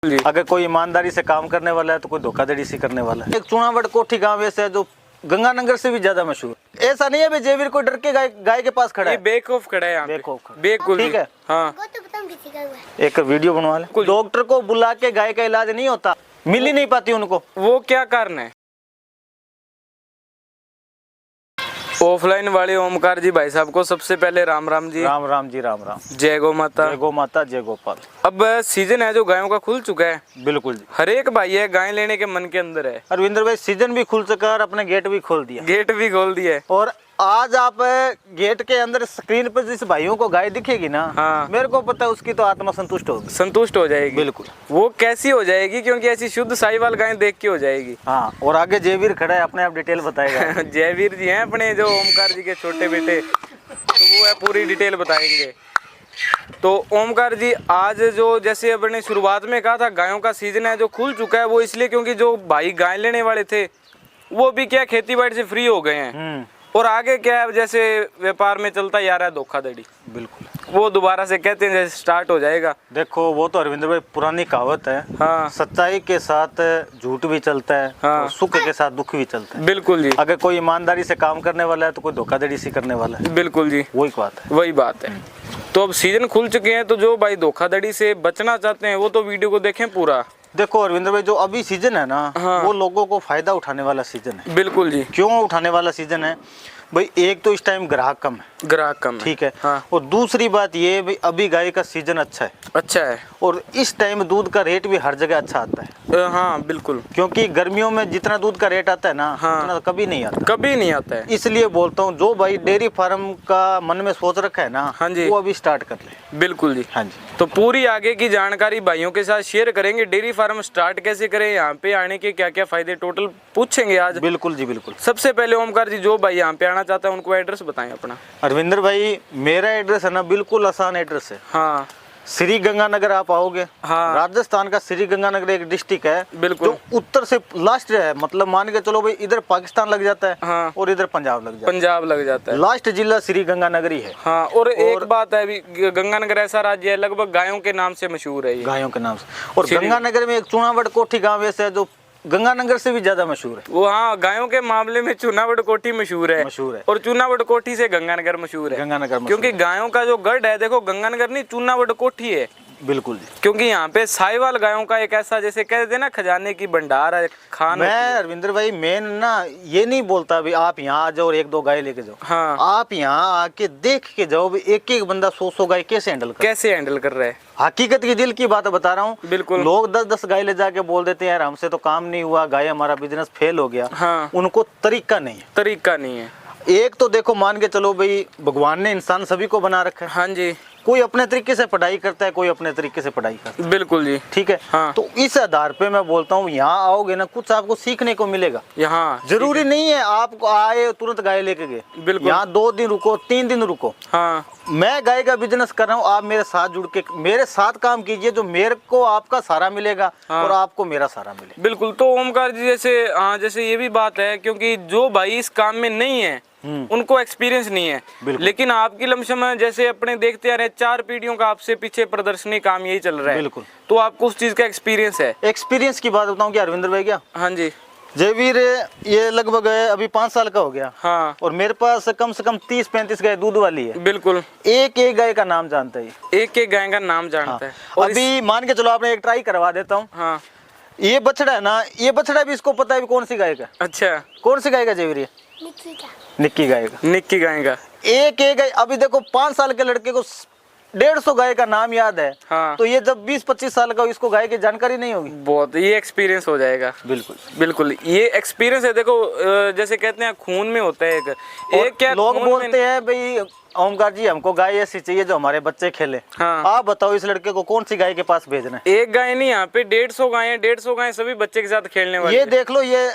जी। अगर कोई ईमानदारी से काम करने वाला है तो कोई धोखाधड़ी से करने वाला है। एक चुनावड़ कोठी गांव ऐसा है जो गंगानगर से भी ज्यादा मशहूर। ऐसा नहीं है भाई जयवीर कोई डर के गाय के पास खड़ा है। बेवकूफ खड़ा है यहाँ पे। बेवकूफ ठीक है। हाँ, एक वीडियो बनवा ले। डॉक्टर को बुला के गाय का इलाज नहीं होता, मिल ही नहीं पाती उनको। वो क्या कारण है? ऑफलाइन वाले ओमकार जी भाई साहब को सबसे पहले राम राम जी। राम राम जी, राम राम। जय गौ माता। जय गौ माता, जय गोपाल। अब सीजन है जो गायों का खुल चुका है। बिल्कुल जी। हर एक भाई है गाय लेने के मन के अंदर है। अरविंदर भाई सीजन भी खुल चुका और अपने गेट भी खोल दिया। गेट भी खोल दिया है। और आज आप गेट के अंदर स्क्रीन पर जिस भाइयों को गाय दिखेगी ना, हाँ, मेरे को पता है उसकी तो आत्मा संतुष्ट होगी। संतुष्ट हो जाएगी। बिल्कुल। वो कैसी हो जाएगी? क्योंकि ऐसी शुद्ध साहिवाल गाय देख के हो जाएगी। हाँ, और आगे जयवीर खड़ा है, अपने आप डिटेल बताएगा। जयवीर जी हैं अपने जो ओमकार जी के छोटे बेटे, तो वो है पूरी डिटेल बताएंगे। तो ओमकार जी आज जो जैसे अपने शुरुआत में कहा था गायों का सीजन है जो खुल चुका है, वो इसलिए क्योंकि जो भाई गाय लेने वाले थे वो भी क्या खेती बाड़ी से फ्री हो गए हैं। और आगे क्या है, जैसे व्यापार में चलता ही आ रहा है धोखाधड़ी। बिल्कुल, वो दोबारा से कहते हैं जैसे स्टार्ट हो जाएगा। देखो वो तो अरविंदर भाई पुरानी कहावत है। हाँ, सच्चाई के साथ झूठ भी चलता है। हाँ, और सुख के साथ दुख भी चलता है। बिल्कुल जी। अगर कोई ईमानदारी से काम करने वाला है तो कोई धोखाधड़ी से करने वाला है। बिल्कुल जी, वही बात है। वही बात है। तो अब सीजन खुल चुके हैं, तो जो भाई धोखाधड़ी से बचना चाहते हैं वो तो वीडियो को देखें पूरा। देखो अरविंदर भाई, जो अभी सीजन है ना, हाँ, वो लोगों को फायदा उठाने वाला सीजन है। बिल्कुल जी। क्यों उठाने वाला सीजन है भाई? एक तो इस टाइम ग्राहक कम है। ग्राहक कम है। ठीक है। हाँ। और दूसरी बात ये भाई, अभी गाय का सीजन अच्छा है। अच्छा है। और इस टाइम दूध का रेट भी हर जगह अच्छा आता है। हाँ बिल्कुल। क्योंकि गर्मियों में जितना दूध का रेट आता है ना, हाँ, उतना कभी नहीं आता। कभी नहीं आता है। इसलिए बोलता हूँ जो भाई डेयरी फार्म का मन में सोच रखा है ना, हाँ जी, वो अभी स्टार्ट कर ले। बिल्कुल जी। हाँ जी। तो पूरी आगे की जानकारी भाइयों के साथ शेयर करेंगे। डेयरी फार्म स्टार्ट कैसे करें, यहाँ पे आने के क्या क्या फायदे टोटल पूछेंगे आज। बिल्कुल जी, बिल्कुल। सबसे पहले ओमकार जी, जो भाई यहाँ पे आना चाहता है उनको एड्रेस बताएं अपना। अरविंदर भाई, मेरा एड्रेस है ना, बिल्कुल आसान एड्रेस है। हाँ, श्री गंगानगर आप आओगे। हाँ, राजस्थान का श्री गंगानगर एक डिस्ट्रिक्ट है। बिल्कुल। जो उत्तर से लास्ट है, मतलब मान के चलो भाई, इधर पाकिस्तान लग जाता है। हाँ, और इधर पंजाब लग जाता है। पंजाब लग जाता है। लास्ट जिला श्री गंगानगर ही है। हाँ, और एक बात है, अभी गंगानगर ऐसा राज्य है लगभग गायों के नाम से मशहूर है ये। गायों के नाम से। और गंगानगर में एक चुनावड़ कोठी गांव ऐसा है जो गंगानगर से भी ज्यादा मशहूर है। वो हाँ, गायों के मामले में चुनावड़ कोठी मशहूर है। मशहूर है। और चुनावड़ कोठी से गंगानगर मशहूर है। गंगानगर मशहूर क्योंकि गायों का जो गढ़ है, देखो गंगानगर नहीं, चुनावड़ कोठी है। बिल्कुल जी। क्योंकि यहाँ पे साहिवाल गायों का एक ऐसा, जैसे कहते हैं ना, खजाने की भंडार है, खान। मैं अरविंदर भाई मेन ना ये नहीं बोलता भी आप यहाँ आ जाओ और एक दो गाय लेके जाओ। हाँ, आप यहाँ आके देख के जाओ भी एक एक बंदा 100 गाय कैसे हैंडल कर रहे हैं। हकीकत की दिल की बात बता रहा हूँ। बिल्कुल। लोग 10-10 गाय ले जाके बोल देते हैं यार हमसे तो काम नहीं हुआ, गाय हमारा बिजनेस फेल हो गया। हाँ, उनको तरीका नहीं है। तरीका नहीं है। एक तो देखो, मान के चलो भाई, भगवान ने इंसान सभी को बना रखा है। हाँ जी। कोई अपने तरीके से पढ़ाई करता है, कोई अपने तरीके से पढ़ाई करता है। बिल्कुल जी। ठीक है। हाँ। तो इस आधार पे मैं बोलता हूँ, यहाँ आओगे ना, कुछ आपको सीखने को मिलेगा। यहाँ जरूरी नहीं है आपको आए तुरंत गाय लेके गए। बिल्कुल। यहाँ 2 दिन रुको, 3 दिन रुको। हाँ, मैं गाय का बिजनेस कर रहा हूँ, आप मेरे साथ जुड़ के मेरे साथ काम कीजिए, जो मेरे को आपका सहारा मिलेगा। हाँ। और आपको मेरा सहारा मिलेगा। बिल्कुल। तो ओमकार जी, जैसे हाँ, जैसे ये भी बात है, क्योंकि जो भाई इस काम में नहीं है उनको एक्सपीरियंस नहीं है। लेकिन आपकी लमसम जैसे अपने देखते आ रहे 4 पीढ़ियों का आपसे पीछे प्रदर्शनी काम यही चल रहा है। बिल्कुल। तो आपको उस चीज का एक्सपीरियंस है। एक्सपीरियंस की बात बताऊँ क्या अरविंदर भाई? क्या? हाँ जी। जयवीर ये लगभग अभी 5 साल का हो गया। हाँ। और मेरे पास कम से कम 30-35 गाय दूध वाली है। बिल्कुल। एक एक गाय का नाम जानता है। एक एक गाय का नाम जानता है। और अभी मान के चलो, आपने एक ट्राई करवा देता हूँ। हाँ, ये बछड़ा है ना, ये बछड़ा भी इसको पता है कौन सी गाय का। अच्छा, कौन सी गाय का जयवीर? निक्की गाय का। निक्की गाय का। एक एक गाय। अभी देखो 5 साल के लड़के को 150 गाय का नाम याद है। हाँ। तो ये जब 20-25 साल का, इसको गाय की जानकारी नहीं होगी। बहुत, ये एक्सपीरियंस हो जाएगा। बिल्कुल, बिल्कुल, ये एक्सपीरियंस है। देखो जैसे कहते हैं खून में होता है एक क्या लोग बोलते हैं भाई ओमकार जी हमको गाय ऐसी चाहिए जो हमारे बच्चे खेले। हाँ। आप बताओ इस लड़के को कौन सी गाय के पास भेजना है? एक गाय नहीं, यहाँ पे 150 गाय, 150 गाय सभी बच्चे के साथ खेलने वाली। ये देख लो, ये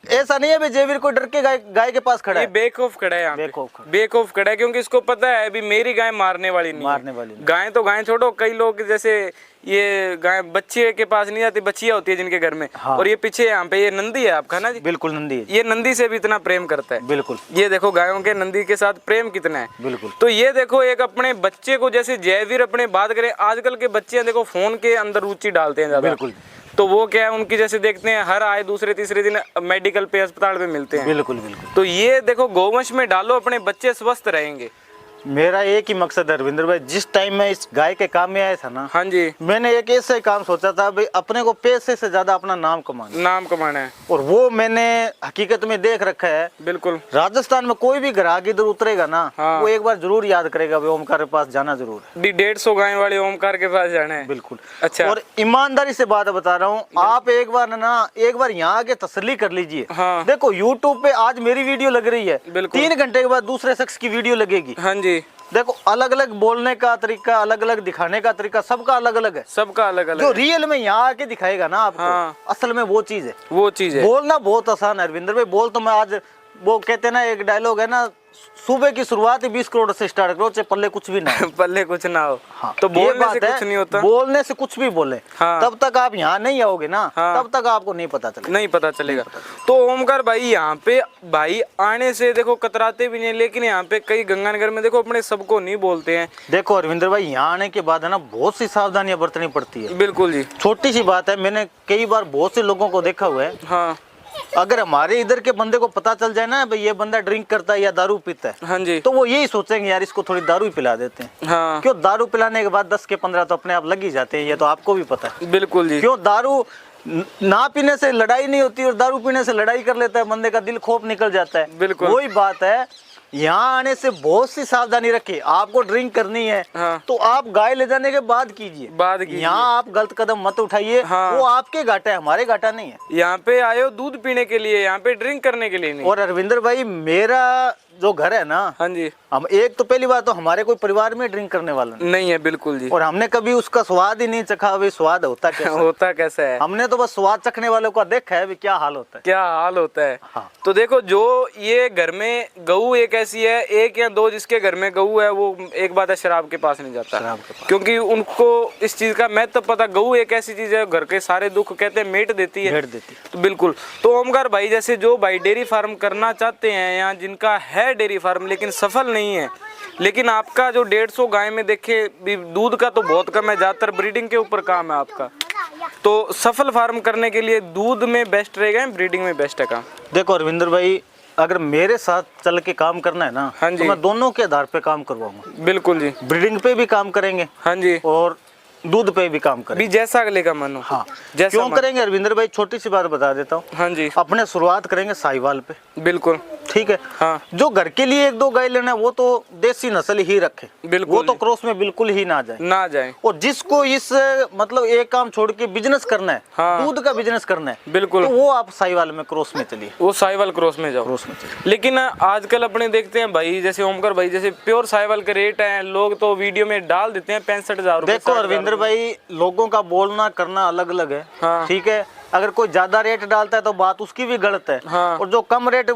ऐसा नहीं है भाई जयवीर कोई डर के गाय के पास खड़ा ये है। बेखौफ खड़ा है यहाँ पे, बेखौफ खड़ा। बेखौफ खड़ा है, क्योंकि इसको पता है अभी मेरी गाय मारने वाली नहीं है। मारने वाली नहीं। गाय तो गाय छोड़ो, कई लोग जैसे ये गाय बच्चे के पास नहीं जाती, बच्चियां होती है जिनके घर में। हाँ। और ये पीछे यहाँ पे ये नंदी है आपका ना जी? बिल्कुल नंदी है। ये नंदी से भी इतना प्रेम करता है। बिल्कुल ये देखो गायों के नंदी के साथ प्रेम कितना है। बिल्कुल। तो ये देखो एक अपने बच्चे को, जैसे जयवीर अपने बात करें, आजकल के बच्चे देखो फोन के अंदर रुचि डालते हैं ज्यादा। बिल्कुल। तो वो क्या है, उनकी जैसे देखते हैं हर आए दूसरे तीसरे दिन मेडिकल पे, अस्पताल पे मिलते हैं। बिल्कुल बिल्कुल। तो ये देखो गौवंश में डालो, अपने बच्चे स्वस्थ रहेंगे। मेरा एक ही मकसद है रविंद्र भाई, जिस टाइम मैं इस गाय के काम में आया था ना, हाँ जी, मैंने एक ऐसा काम सोचा था भाई अपने को पैसे से ज्यादा अपना नाम कमाना, नाम कमाना है। और वो मैंने हकीकत में देख रखा है। बिल्कुल। राजस्थान में कोई भी ग्राहक इधर उतरेगा ना, हाँ। वो एक बार जरूर याद करेगा भाई ओमकार के पास जाना जरूर है। 150 गाय वाले ओमकार के पास जाना है। बिल्कुल। अच्छा। और ईमानदारी से बात बता रहा हूँ, आप एक बार यहाँ आके तसल्ली कर लीजिए। हाँ। देखो यूट्यूब पे आज मेरी वीडियो लग रही है, बिल्कुल। 3 घंटे के बाद दूसरे शख्स की वीडियो लगेगी। हाँ जी। देखो अलग अलग बोलने का तरीका, अलग अलग दिखाने का तरीका, सबका अलग अलग है। सबका अलग अलग जो है। रियल में यहाँ आके दिखाएगा ना आपको, हाँ। असल में वो चीज है। वो चीज है। बोलना बहुत आसान है रविंद्र भाई, बोल तो मैं आज, वो कहते हैं ना एक डायलॉग है ना, सुबह की शुरुआत ही 20 करोड़ से स्टार्ट करो, चाहे पल्ले कुछ भी ना हो। पल्ले कुछ ना हो। हाँ, तो ये बोलने बात से है, कुछ नहीं होता। बोलने से कुछ भी बोले। हाँ। तब तक आप यहाँ नहीं आओगे ना, हाँ। तब तक आपको नहीं पता चलेगा। नहीं पता चलेगा। तो ओमकार भाई यहाँ पे भाई आने से देखो कतराते भी नहीं, लेकिन यहाँ पे कई गंगानगर में देखो अपने सबको नहीं बोलते हैं। देखो अरविंदर भाई, यहाँ आने के बाद है ना बहुत सी सावधानियां बरतनी पड़ती है। बिल्कुल जी। छोटी सी बात है, मैंने कई बार बहुत से लोगों को देखा हुआ है, हाँ। अगर हमारे इधर के बंदे को पता चल जाए ना भाई ये बंदा ड्रिंक करता है या दारू पीता है, हाँ जी। तो वो यही सोचेंगे यार इसको थोड़ी दारू ही पिला देते हैं। हाँ। क्यों, दारू पिलाने के बाद 10 के 15 तो अपने आप लग ही जाते हैं, ये तो आपको भी पता है। बिल्कुल जी। क्यों, दारू ना पीने से लड़ाई नहीं होती और दारू पीने से लड़ाई कर लेता है बंदे का दिल खौफ निकल जाता है। बिल्कुल। वही बात है, यहाँ आने से बहुत सी सावधानी रखिए। आपको ड्रिंक करनी है, हाँ। तो आप गाय ले जाने के बाद कीजिए। यहाँ आप गलत कदम मत उठाइए। हाँ। वो आपके घाटा है, हमारे घाटा नहीं है। यहाँ पे आए हो दूध पीने के लिए, यहाँ पे ड्रिंक करने के लिए नहीं। और अरविंदर भाई, मेरा जो घर है ना, हाँ जी, हम एक तो पहली बात तो हमारे कोई परिवार में ड्रिंक करने वाला नहीं है। बिल्कुल जी। और हमने कभी उसका स्वाद ही नहीं चखा भाई, स्वाद होता कैसा है। होता कैसा है, हमने तो बस स्वाद चखने वालों का देखा है भी क्या हाल होता है। क्या हाल होता है। हाँ। तो देखो जो ये घर में गऊ एक ऐसी है, एक या दो जिसके घर में गऊ है, वो एक बात है शराब के पास नहीं जाता, शराब के पास। क्योंकि उनको इस चीज का महत्व पता। गऊ एक ऐसी चीज है, घर के सारे दुख कहते हैं मेट देती है। भेड़ देती है। तो बिल्कुल। तो ओमकार भाई जैसे जो भाई डेयरी फार्म करना चाहते हैं, या जिनका है डेयरी फार्म लेकिन सफल नहीं है, लेकिन आपका जो 150 गाय में देखे दूध का तो बहुत कम है, ज्यादातर ब्रीडिंग के ऊपर काम है आपका, तो सफल फार्म करने के लिए दूध में बेस्ट रहेगा या ब्रीडिंग में बेस्ट है काम? देखो अरविंदर भाई, अगर मेरे साथ चल के काम करना है ना, हाँ जी। तो मैं दोनों के आधार पे काम करवाऊंगा। बिल्कुल जी। ब्रीडिंग पे भी काम करेंगे, हाँ जी, और दूध पे भी काम करेंगे। भी जैसा अगले का मन हो। हाँ। जैसा क्यों मन। करेंगे अरविंदर भाई, छोटी सी बात बता देता हूँ। हाँ जी। अपने शुरुआत करेंगे साहिवाल पे। बिल्कुल। ठीक है। हाँ। जो घर के लिए 1-2 गाय लेना है वो तो देसी नस्ल ही रखे। बिल्कुल। वो तो क्रॉस में बिल्कुल ही ना जाए। ना जाए। और जिसको इस मतलब एक काम छोड़ के बिजनेस करना है, हाँ। दूध का बिजनेस करना है, बिल्कुल। तो वो आप साहिवाल में क्रॉस में चलिए। वो साहिवाल क्रॉस में जाओ। क्रॉस में चलिए। लेकिन आजकल अपने देखते हैं भाई, जैसे ओमकार भाई जैसे प्योर साहिवाल के रेट हैं, लोग तो वीडियो में डाल देते हैं 65,000 रुपए। देखो अरविंदर भाई, लोगों का बोलना करना अलग अलग है। हाँ। ठीक है, अगर कोई ज्यादा रेट डालता है तो बात उसकी भी गलत है। हाँ। और जो कम रेट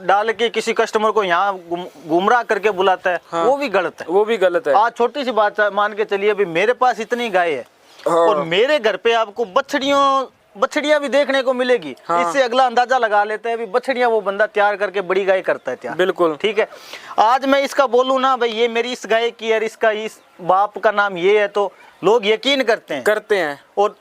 डाल के किसी कस्टमर को यहाँ गुमराह करके बुलाता है, हाँ। वो भी गलत है। वो भी गलत है। आज छोटी सी बात मान के चलिए, अभी मेरे पास इतनी गाय है, हाँ। और मेरे घर पे आपको बछड़ियां भी देखने को मिलेगी। हाँ। इससे अगला अंदाजा लगा लेते हैं, बछड़ियां वो बंदा तैयार करके बड़ी गाय करता है तैयार। बिल्कुल। ठीक है, आज मैं इसका बोलूं ना भाई ये मेरी इस गाय की है, इसका इस बाप का नाम ये है, तो लोग यकीन करते हैं। और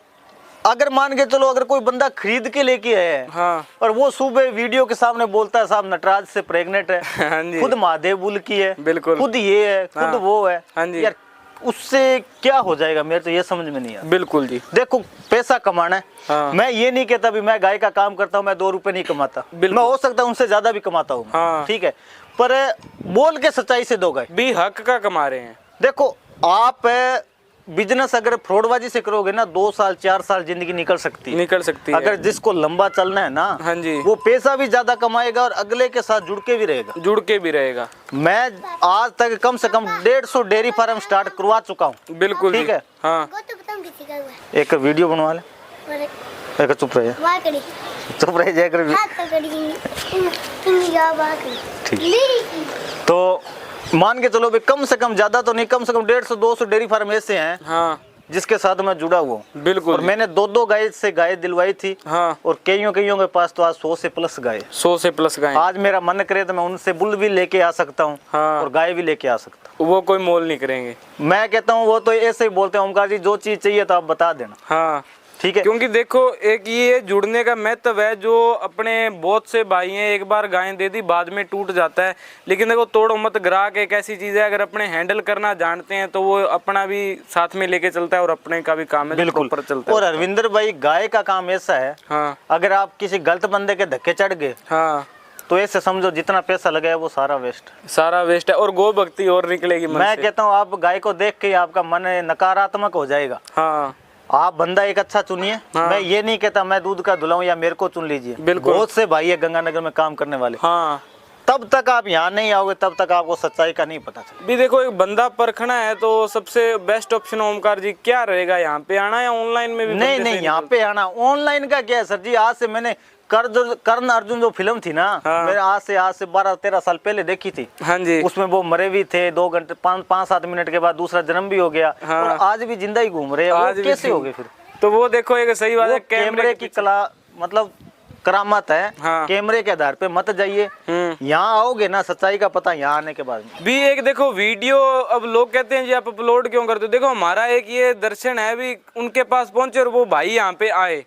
अगर मान के चलो, अगर कोई बंदा खरीद के लेके आया है, हाँ। और वो सुबह वीडियो के सामने बोलता है साहब नटराज से प्रेग्नेंट है, हाँ जी। खुद महादेव बुल की है, बिल्कुल। खुद ये है, खुद हाँ। वो है, हाँ जी। यार उससे क्या हो जाएगा, मेरे तो ये समझ में नहीं आता। बिल्कुल जी। देखो पैसा कमाना है। हाँ। मैं ये नहीं कहता भी मैं गाय का काम करता हूँ मैं 2 रुपए नहीं कमाता, बिल्कुल। मैं हो सकता है उनसे ज्यादा भी कमाता हूँ। हाँ। ठीक है, पर बोल के सच्चाई से दो गाय। भी हक का कमा रहे हैं। देखो आप बिजनेस अगर फ्रॉडबाजी से करोगे ना, 2 साल 4 साल जिंदगी निकल सकती है। अगर जिसको लंबा चलना है ना, हाँ जी, वो पैसा भी ज्यादा कमाएगा और अगले के साथ जुड़ के भी रहेगा। मैं आज तक कम से कम 150 डेयरी फार्म स्टार्ट करवा चुका हूँ। बिल्कुल। ठीक है। हाँ। एक वीडियो बनवा ले, एक चुप रहे। चुप रह जाकर तो मान के चलो भाई, कम से कम, ज्यादा तो नहीं, कम से कम 150-200 डेयरी फार्म ऐसे हैं हाँ जिसके साथ मैं जुड़ा हुआ हूँ। बिल्कुल। और मैंने 2-2 गाय से गाय दिलवाई थी। हाँ। और कईयों के पास तो आज 100 से प्लस गाय। 100 से प्लस गाय। आज मेरा मन करे तो मैं उनसे बुल भी लेके आ सकता हूँ। हाँ। और गाय भी लेके आ सकता हूँ। वो कोई मोल नहीं करेंगे। मैं कहता हूँ वो तो ऐसे ही बोलते हैं, ओमकार जी जो चीज चाहिए तो आप बता देना। हाँ ठीक है। क्योंकि देखो एक ये जुड़ने का महत्व है, जो अपने बहुत से भाई हैं, एक बार गाय दे दी बाद में टूट जाता है। लेकिन देखो तोड़ो मत ग्राहक एक ऐसी चीज है, अगर अपने हैंडल करना जानते हैं तो वो अपना भी साथ में लेके चलता है और अपने का भी काम है बिल्कुल पर चलता है। और अरविंदर भाई, गाय का काम ऐसा है, हाँ अगर आप किसी गलत बंदे के धक्के चढ़ गए हाँ तो ऐसे समझो जितना पैसा लगाया वो सारा वेस्ट। सारा वेस्ट है और गो भक्ति और निकलेगी मन मैं से। कहता हूँ आप गाय को देख के ही आपका मन नकारात्मक हो जाएगा। हाँ आप बंदा एक अच्छा चुनिए। हाँ। मैं ये नहीं कहता मैं दूध का धुलाऊं या मेरे को चुन लीजिए। बिल्कुल। बहुत से भाई है गंगानगर में काम करने वाले। हाँ तब तक आप यहाँ नहीं आओगे तब तक आपको सच्चाई का नहीं पता चलेगा। भी देखो एक बंदा परखना है तो सबसे बेस्ट ऑप्शन ओमकार जी क्या रहेगा, यहाँ पे आना या ऑनलाइन में भी? नहीं नहीं, यहाँ पे आना। ऑनलाइन का क्या है सर जी, आज से मैंने कर्ण अर्जुन जो फिल्म थी ना, हाँ। मैंने आज से 12-13 साल पहले देखी थी। हाँ जी। उसमें वो मरे भी थे 2 घंटे 5-7 मिनट के बाद दूसरा जन्म भी हो गया। हाँ। और आज भी जिंदा ही घूम रहे हैं। आज वो भी कैसे हो गए फिर? तो वो देखो एक सही बात है, कैमरे की कला मतलब करामत है। हाँ। कैमरे के आधार पे मत जाइए। यहाँ आओगे ना सच्चाई का पता यहाँ आने के बाद भी एक देखो वीडियो, अब लोग कहते हैं जी आप अपलोड क्यों करते हो? देखो हमारा एक ये दर्शन है भी, उनके पास पहुंचे और वो भाई यहाँ पे आए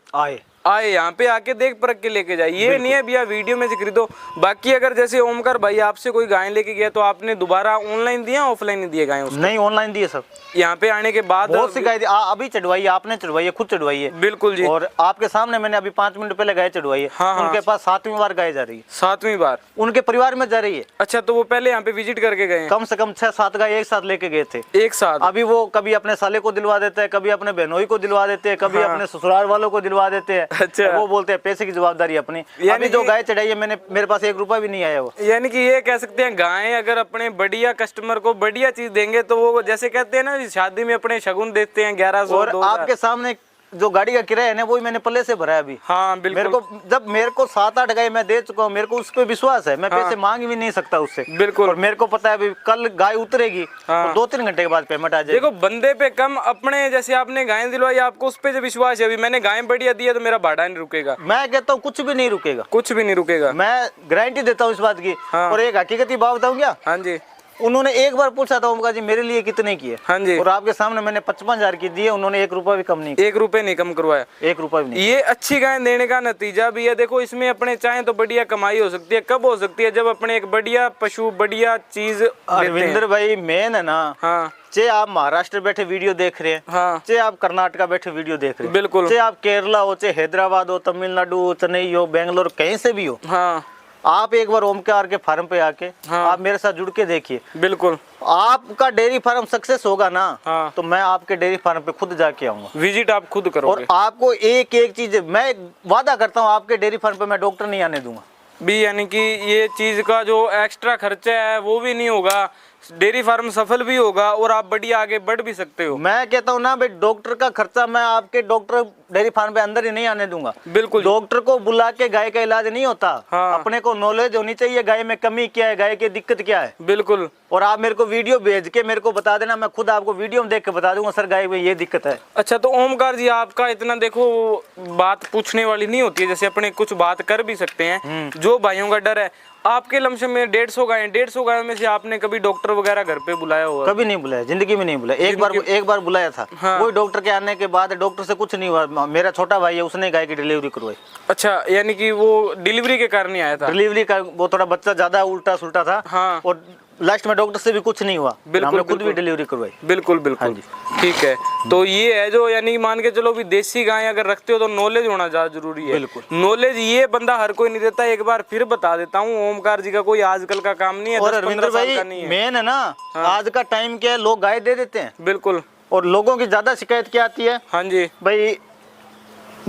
यहाँ पे आके देख परख के लेके जाए। ये नहीं है भैया वीडियो में से खरीदो। बाकी अगर जैसे ओमकार भाई आपसे कोई गाय लेके गया तो आपने दोबारा ऑनलाइन दिया ऑफलाइन नहीं दिए गाय उसको? नहीं, ऑनलाइन दिए सब। यहाँ पे आने के बाद बहुत सी गाय अभी चढ़वाई है, आपने चढ़वाई है, खुद चढ़वाई है। बिल्कुल जी। और आपके सामने मैंने अभी 5 मिनट पहले गाय चढ़वाई है। हाँ, उनके पास 7वीं बार गाय जा रही है। 7वीं बार उनके परिवार में जा रही है। अच्छा, तो वो पहले यहाँ पे विजिट करके गए? कम से कम 6-7 गाय एक साथ लेके गए थे। एक साथ? अभी वो कभी अपने साले को दिलवा देते हैं, कभी अपने बहनोई को दिलवा देते हैं, कभी अपने ससुराल वालों को दिलवा देते हैं। अच्छा। वो बोलते हैं पैसे की जवाबदारी अपनी। अभी जो गाय चढ़ाई है मैंने, मेरे पास 1 रुपया भी नहीं आया वो। यानी कि ये कह सकते हैं गाय अगर अपने बढ़िया कस्टमर को बढ़िया चीज देंगे तो वो जैसे कहते हैं ना शादी में अपने शगुन देते हैं 1100 और 2000। आपके सामने जो गाड़ी का किराया है ना, वो ही मैंने पल्ले से भरा है अभी। हाँ बिल्कुल। मेरे को 7-8 गाय मैं दे चुका हूँ, मेरे को उस पर विश्वास है। मैं पैसे मांग भी नहीं सकता उससे। बिल्कुल। और मेरे को पता है अभी कल गाय उतरेगी। हाँ। और 2-3 घंटे के बाद पेमेंट आ जाएगी। देखो बंदे पे कम, अपने जैसे आपने गाय दिलवाई आपको उस पे जो विश्वास है, अभी मैंने गाय बढ़िया दी है तो मेरा भाड़ा नहीं रुकेगा। मैं कहता हूँ कुछ भी नहीं रुकेगा, कुछ भी नहीं रुकेगा। मैं गारंटी देता हूँ इस बात की। हाँ। और एक हकीकती बात बताऊँ क्या? हाँ जी। उन्होंने एक बार पूछा था ओमकार जी मेरे लिए कितने की है? हाँ जी। और आपके सामने मैंने 55,000 की दी है। उन्होंने 1 रुपया भी कम नहीं, 1 रुपए नहीं कम करवाया। 1 रुपया भी नहीं। ये अच्छी गाय देने का नतीजा भी है। देखो इसमें अपने चाहे तो बढ़िया कमाई हो सकती है। कब हो सकती है? जब अपने एक बढ़िया पशु बढ़िया चीज अरविंदर भाई मेन है ना। हाँ। चाहे आप महाराष्ट्र बैठे वीडियो देख रहे हैं, हाँ। चाहे आप कर्नाटका बैठे वीडियो देख रहे हैं, बिल्कुल। चाहे आप केरला हो, चाहे हैदराबाद हो, तमिलनाडु हो, चेन्नई हो, बेंगलोर, कहीं से भी हो, हाँ। आप एक बार ओमकार के फार्म पे आके हाँ। आप मेरे साथ जुड़ के देखिए। बिल्कुल। आपका डेयरी फार्म सक्सेस होगा ना। हाँ। तो मैं आपके डेयरी फार्म पे खुद जाके आऊंगा। विजिट आप खुद करोगे। और आपको एक एक चीज मैं वादा करता हूँ, आपके डेयरी फार्म पे मैं डॉक्टर नहीं आने दूंगा भी। यानी कि ये चीज का जो एक्स्ट्रा खर्चा है वो भी नहीं होगा, डेयरी फार्म सफल भी होगा और आप बढ़िया आगे बढ़ भी सकते हो। मैं कहता हूँ ना भाई, डॉक्टर का खर्चा मैं आपके डॉक्टर डेयरी फार्म पे अंदर ही नहीं आने दूंगा। बिल्कुल। डॉक्टर को बुला के गाय का इलाज नहीं होता। हाँ। अपने को नॉलेज होनी चाहिए गाय में कमी क्या है, गाय की दिक्कत क्या है। बिल्कुल। और आप मेरे को वीडियो भेज के मेरे को बता देना, मैं खुद आपको वीडियो में देख के बता दूंगा सर गाय में ये दिक्कत है। अच्छा, तो ओमकार जी आपका इतना देखो बात पूछने वाली नहीं होती है, जैसे अपने कुछ बात कर भी सकते हैं। जो भाइयों का डर है, आपके लमसम में 150 गाय, 150 गायों में से आपने कभी डॉक्टर वगैरह घर पे बुलाया होगा? कभी नहीं बुलाया, जिंदगी में नहीं बुलाया। एक बार बुलाया था। हाँ। वही डॉक्टर के आने के बाद डॉक्टर से कुछ नहीं हुआ। मेरा छोटा भाई है, उसने गाय की डिलीवरी करवाई। अच्छा, यानी कि वो डिलीवरी के कारण ही आया था? डिलीवरी का वो थोड़ा बच्चा ज्यादा उल्टा सुल्टा था। हाँ। और लास्ट में डॉक्टर से भी कुछ नहीं हुआ। हमने खुद भी डिलीवरी करवाई। बिल्कुल बिल्कुल। हाँ जी। ठीक है, तो ये है जो, यानी मान के चलो भी देसी गाय अगर रखते हो तो नॉलेज होना ज्यादा जरूरी है। बिल्कुल। नॉलेज ये बंदा हर कोई नहीं देता। एक बार फिर बता देता हूँ, ओमकार जी का कोई आजकल का काम नहीं है। और अरविंदर भाई मेन है ना, आज का टाइम क्या है, लोग गाय दे देते हैं। बिल्कुल। और लोगों की ज्यादा शिकायत क्या आती है? हाँ जी भाई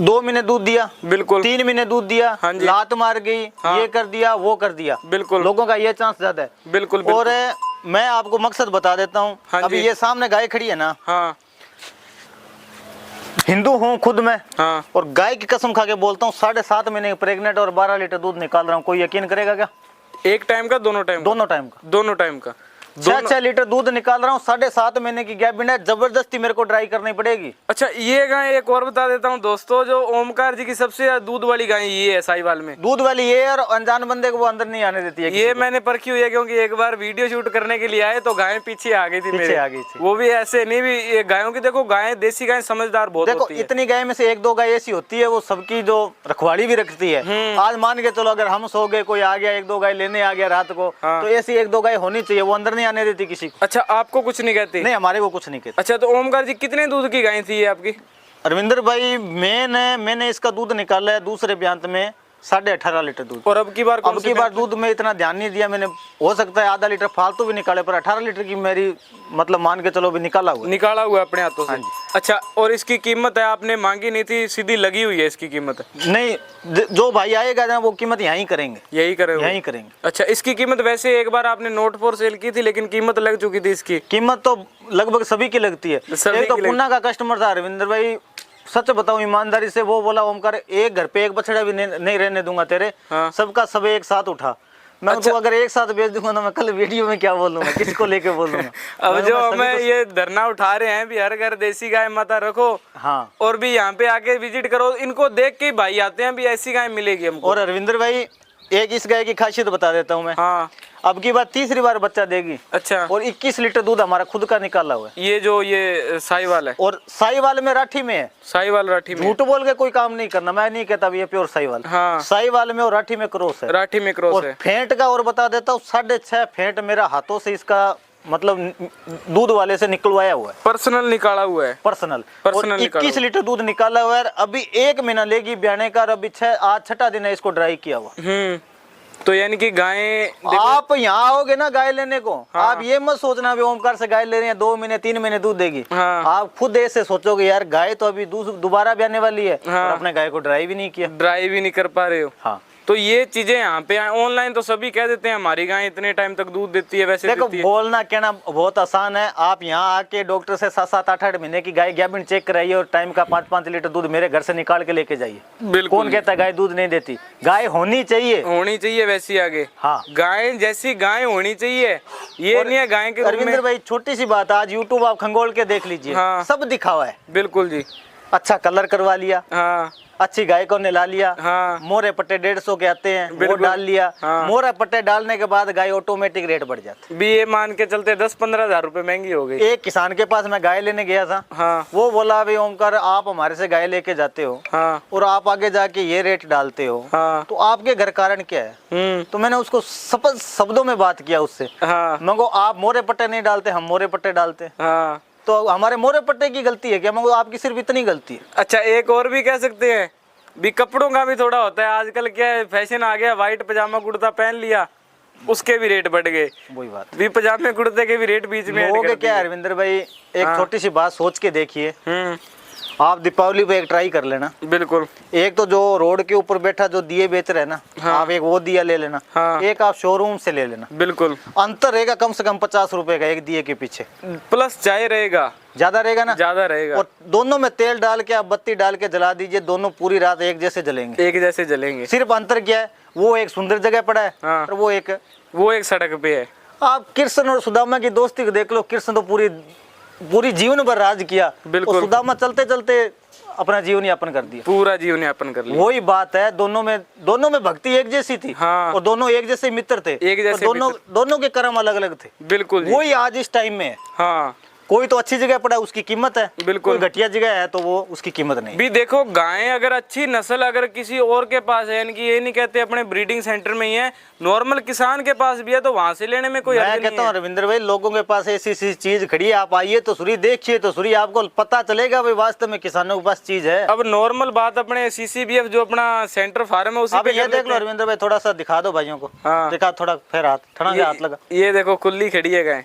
2 महीने दूध दिया, बिल्कुल, 3 महीने दूध दिया, हाँ जी, लात मार गई, हाँ, ये कर दिया, वो कर दिया। बिल्कुल, लोगों का ये चांस ज्यादा है। बिल्कुल, और मैं आपको मकसद बता देता हूँ। हाँ अभी ये सामने गाय खड़ी है ना, हाँ, हिंदू हूँ खुद मैं। हाँ। और गाय की कसम खा के बोलता हूँ 7.5 महीने प्रेग्नेंट और 12 लीटर दूध निकाल रहा हूँ। कोई यकीन करेगा क्या? एक टाइम का, दोनों टाइम? दोनों टाइम का। दोनों टाइम का 6 लीटर दूध निकाल रहा हूँ। 7.5 महीने की गैप बिना जबरदस्ती मेरे को ड्राई करनी पड़ेगी। अच्छा, ये गाय एक और बता देता हूँ दोस्तों, जो ओमकार जी की सबसे ज्यादा दूध वाली गाय ये है साहिवाल में। दूध वाली ये और अनजान बंदे को वो अंदर नहीं आने देती है। ये मैंने परखी हुई है, क्योंकि एक बार वीडियो शूट करने के लिए आए तो गाय पीछे आ गई थी, पीछे आ गई थी। वो भी ऐसे नहीं, भी ये गायों की देखो, गाय देसी गाय समझदार बहुत देखो होती है। इतनी गाय में से 1-2 गाय ऐसी होती है वो सबकी जो रखवाली भी रखती है। आज मान के चलो अगर हम सो गए, कोई आ गया 1-2 गाय लेने आ गया रात को, तो ऐसी 1-2 गाय होनी चाहिए, वो अंदर नहीं आने देती किसी को। अच्छा, आपको कुछ नहीं कहती? नहीं, हमारे को कुछ नहीं कहती। अच्छा, तो ओमकार जी कितने दूध की गाय थी ये आपकी? अरविंदर भाई मैंने इसका दूध निकाला है दूसरे ब्यांत में 18.5 लीटर दूध। और अब की बार दूध में इतना ध्यान नहीं दिया मैंने। हो सकता है आधा लीटर फालतू भी निकाले, पर 18 लीटर की मेरी मतलब मान के चलो भी निकाला हुआ है अपने हाथों से। अच्छा, और इसकी कीमत है, आपने मांगी नहीं थी, सीधी लगी हुई है इसकी कीमत? नहीं, जो भाई आएगा ना वो कीमत यहीं करेंगे। यही करेंगे? अच्छा, इसकी कीमत वैसे एक बार आपने नोट फॉर सेल की थी, लेकिन कीमत लग चुकी थी इसकी? कीमत तो लगभग सभी की लगती है। एक तो पुन्ना का कस्टमर था रविंद्र भाई, सच बताऊं ईमानदारी से, वो बोला ओमकार एक घर पे एक बछड़ा भी नहीं रहने दूंगा तेरे। हाँ। सबका सब एक साथ उठा। मैं अच्छा। तो अगर एक साथ बेच दूंगा ना, मैं कल वीडियो में क्या बोलूंगा, किसको लेके बोलूंगा। अब जो हमें ये धरना उठा रहे हैं भी हर घर देसी गाय माता रखो, हाँ, और भी यहाँ पे आके विजिट करो, इनको देख के भाई आते हैं भी ऐसी गाय मिलेगी हमको। और अरविंदर भाई एक इस गाय की खासियत बता देता हूँ मैं। हाँ। अब की बार तीसरी बार बच्चा देगी। अच्छा। और 21 लीटर दूध हमारा खुद का निकाला हुआ है। ये साहिवाल है? और साहिवाल में राठी में है। साहिवाल राठी में? झूठ बोल के कोई काम नहीं करना, मैं नहीं कहता ये प्योर साहिवाल। हाँ। साहिवाल में और राठी में क्रॉस है। राठी में क्रॉस है। फेंट का और बता देता हूँ 6.5 फेंट मेरा हाथों से इसका मतलब दूध वाले से निकलवाया हुआ है। पर्सनल निकाला हुआ है? पर्सनल 21 लीटर दूध निकाला हुआ है। अभी 1 महीना लेगी ब्याने का, अभी आज 6ठा दिन है इसको ड्राई किया हुआ। तो यानी कि गायें आप यहाँ आओगे ना गाय लेने को, हाँ। आप ये मत सोचना भी ओमकार से गाय ले रहे हैं 2 महीने 3 महीने दूध देगी। हाँ। आप खुद ऐसे सोचोगे यार गाय तो अभी दोबारा भी आने वाली है। हाँ। और अपने गाय को ड्राई भी नहीं किया, ड्राई भी नहीं कर पा रहे हो। हाँ। तो ये चीजें यहाँ पे ऑनलाइन तो सभी कह देते हैं हमारी गाय इतने टाइम तक दूध देती है, वैसे देखो बोलना कहना बहुत आसान है। आप यहाँ आके डॉक्टर से 7-7 8-8 महीने की गाय गैबिन चेक कराइए और टाइम का 5-5 लीटर दूध मेरे घर से निकाल के लेके जाइए। बिल्कुल। कौन कहता है गाय दूध नहीं देती? गाय होनी चाहिए वैसी आगे। हाँ, गाय जैसी गाय होनी चाहिए, ये नहीं है गाय के। अरविंदर भाई छोटी सी बात, आज यूट्यूब आप खंगोल के देख लीजिए। हाँ। सब दिखा हुआ है। बिल्कुल जी। अच्छा कलर करवा लिया। हाँ। अच्छी गाय को नहला लिया। हाँ। मोरे पट्टे 150 के आते हैं, वो डाल लिया। हाँ। मोरे पट्टे डालने के बाद गाय ऑटोमेटिक रेट बढ़ जाती है। ये मान के चलते 10-15 हजार रुपए महंगी हो गई। एक किसान के पास मैं गाय लेने गया था। हाँ। वो बोला भाई ओमकार आप हमारे से गाय लेके जाते हो। हाँ। और आप आगे जाके ये रेट डालते हो। हाँ। तो आपके घर कारण क्या है? तो मैंने उसको शब्दों में बात किया उससे। हाँ। मैं आप मोरे पट्टे नहीं डालते, हम मोरे पट्टे डालते। हाँ। तो हमारे मोरे पट्टे की गलती है क्या? मैं आपकी सिर्फ इतनी गलती है। अच्छा, एक और भी कह सकते हैं भी कपड़ों का भी थोड़ा होता है। आजकल क्या है, फैशन आ गया, व्हाइट पजामा कुर्ता पहन लिया, उसके भी रेट बढ़ गए। वही बात भी, पजामे कुर्ते के भी रेट बीच में हो गए। क्या अरविंदर भाई एक छोटी सी बात सोच के देखिए, आप दीपावली पे एक ट्राई कर लेना। बिल्कुल। एक तो जो रोड के ऊपर बैठा जो दिए बेच रहे हैं ना। हाँ। आप एक वो दिया ले लेना। हाँ। एक आप शोरूम से ले लेना। बिल्कुल। अंतर रहेगा कम से कम 50 रुपए का एक दिए के पीछे, प्लस चाय रहेगा, ज्यादा रहेगा ना? ज्यादा रहेगा। और दोनों में तेल डाल के आप बत्ती डाल के जला दीजिए, दोनों पूरी रात एक जैसे जलेंगे। सिर्फ अंतर क्या है, वो एक सुंदर जगह पड़ा है। हाँ। और वो एक सड़क पे है। आप कृष्ण और सुदामा की दोस्ती को देख लो, कृष्ण तो पूरी जीवन भर राज किया। बिल्कुल। और सुदामा चलते चलते अपना जीवन यापन कर दिया, पूरा जीवन यापन कर लिया। वही बात है, दोनों में भक्ति एक जैसी थी। हाँ। और दोनों एक जैसे मित्र थे, एक जैसे दोनों के कर्म अलग अलग थे। बिल्कुल। वही आज इस टाइम में है। हाँ। कोई तो अच्छी जगह पड़ा उसकी कीमत है, बिल्कुल। कोई घटिया जगह है तो वो उसकी कीमत नहीं। भी देखो गायें अगर अच्छी नस्ल अगर किसी और के पास है, यानी कि ये नहीं कहते अपने ब्रीडिंग सेंटर में ही है, नॉर्मल किसान के पास भी है, तो वहां से लेने में कोई हर्ज नहीं है। मैं कहता हूँ रविंद्र भाई, लोगों के पास ऐसी चीज खड़ी है, आप आइए तो सुरी, देखिए तो सुरी, आपको पता चलेगा भाई वास्तव में किसानों के पास चीज है। अब नॉर्मल बात अपने CCBF जो अपना सेंटर फार्म है उसी पे ये देख लो रविंद्र भाई, थोड़ा सा दिखा दो भाइयों को। हाँ। दिखा थोड़ा, फिर हाथ लगा, ये देखो खुली खड़ी है गाय,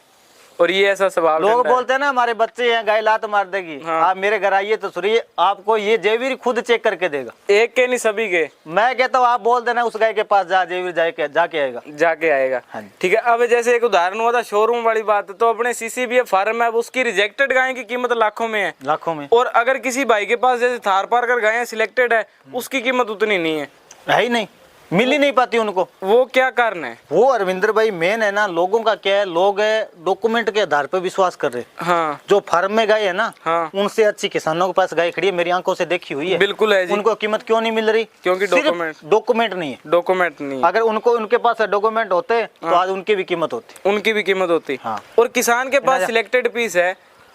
और ये ऐसा स्वभाव लोग ठंडा है। बोलते हैं ना हमारे बच्चे हैं गाय लात मार देगी। हाँ। आप मेरे घर आइए तो सुनिए, आपको ये जयवीर खुद चेक करके देगा। एक के नहीं सभी के। मैं कहता हूँ आप बोल देना उस गाय के पास जा, जयवीर जाके आएगा। जाके आएगा। हाँ जी। ठीक है। अब जैसे एक उदाहरण हुआ था शोरूम वाली बात, तो अपने CCBF फार्म है, अब उसकी रिजेक्टेड गाय की कीमत लाखों में है। लाखों में। और अगर किसी भाई के पास जैसे थार पारकर गायें सिलेक्टेड है, उसकी कीमत उतनी नहीं है ही नहीं, मिल ही नहीं पाती उनको। वो क्या कारण है? वो अरविंदर भाई मेन है ना, लोगों का क्या है, लोग डॉक्यूमेंट के आधार पर विश्वास कर रहे हैं। हाँ। जो फार्म में गाय है ना, हाँ। उनसे अच्छी किसानों के पास गाय खड़ी है, मेरी आंखों से देखी हुई है। बिल्कुल है जी। उनको कीमत क्यों नहीं मिल रही? क्योंकि डॉक्यूमेंट नहीं है। डॉक्यूमेंट नहीं है। अगर उनके पास डॉक्यूमेंट होते तो आज उनकी भी कीमत होती। उनकी भी कीमत होती। हाँ। और किसान के पास सिलेक्टेड पीस है,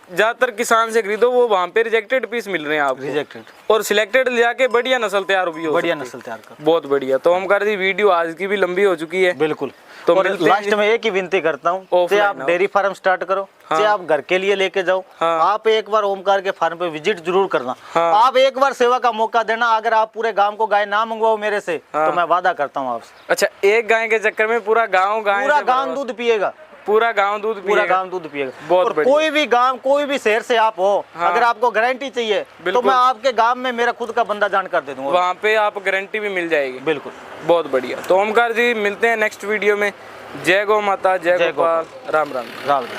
ज्यादातर किसान से खरीदो वो वहाँ पे रिजेक्टेड पीस मिल रहे हैं आपको। रिजेक्टेड और सिलेक्टेड ले जाके बढ़िया नस्ल तैयार भी हो बढ़िया सकती है। नस्ल तैयार कर। बहुत बढ़िया। तो ओमकार जी वीडियो आज की भी लंबी हो चुकी है। बिल्कुल। तो और मिलते हैं लास्ट में एक ही विनती करता हूँ, चाहे आप डेयरी फार्म स्टार्ट करो, चाहे आप घर के लिए लेके जाओ, आप एक बार ओमकार के फार्म पे विजिट जरूर करना। आप एक बार सेवा का मौका देना। अगर आप पूरे गांव को गाय ना मंगवाओ मेरे से, तो मैं वादा करता हूँ आपसे। अच्छा, एक गाय के चक्कर में पूरा गाँव दूध पिएगा। पूरा गांव दूध पिएगा। बहुत और कोई भी गांव, कोई भी शहर से आप हो, अगर आपको गारंटी चाहिए तो मैं आपके गांव में मेरा खुद का बंदा जानकर दे दूंगा। वहाँ पे आप गारंटी भी मिल जाएगी। बिल्कुल। बहुत बढ़िया। तो ओमकार जी मिलते हैं नेक्स्ट वीडियो में। जय गौ माता, जय गोपाल, राम राम। राम राम।